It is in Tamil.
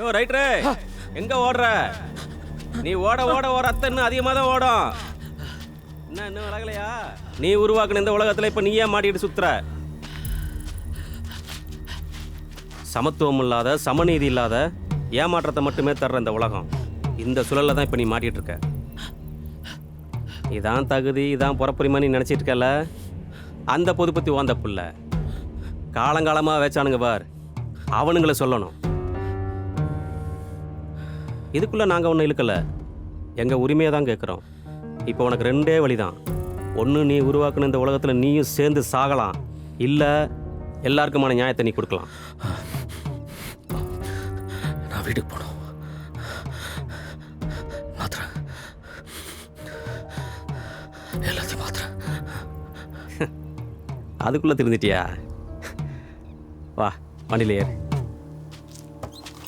யோ ரைட்ரே, எங்க ஓடுற? நீ ஓட ஓட ஒரு ரத்தம் இன்னும் அதிகமாக தான் ஓடும். இன்னும் விலகலையா? நீ உருவாக்குன இந்த உலகத்தில் இப்போ நீயே மாட்டிட்டு சுத்துற. சமத்துவம் இல்லாத, சமநீதி இல்லாத ஏமாற்றத்தை மட்டுமே தர்ற இந்த உலகம். இந்த சுழலில் தான் இப்போ நீ மாட்டிட்டு இருக்க. இதான் தகுதி, இதான் புறப்புரிமை நீ நினச்சிட்டு இருக்கல. அந்த பொது பற்றி ஓந்த புள்ள காலங்காலமாக வச்சானுங்க பார், அவனுங்களை சொல்லணும். இதுக்குள்ளே நாங்கள் ஒன்றும் இழுக்கலை, எங்கள் உரிமையை தான் கேட்குறோம். இப்போ உனக்கு ரெண்டே வழி தான். ஒன்று, நீ உருவாக்குன இந்த உலகத்தில் நீயும் சேர்ந்து சாகலாம், இல்லை எல்லாருக்குமான நியாயத்தை நீ கொடுக்கலாம். நான் வீட்டுக்கு போகணும். மாத்திரம் எல்லாத்தையும் மாத்திரம். அதுக்குள்ளே திருந்துட்டியா? வா, வண்டியில் ஏறு.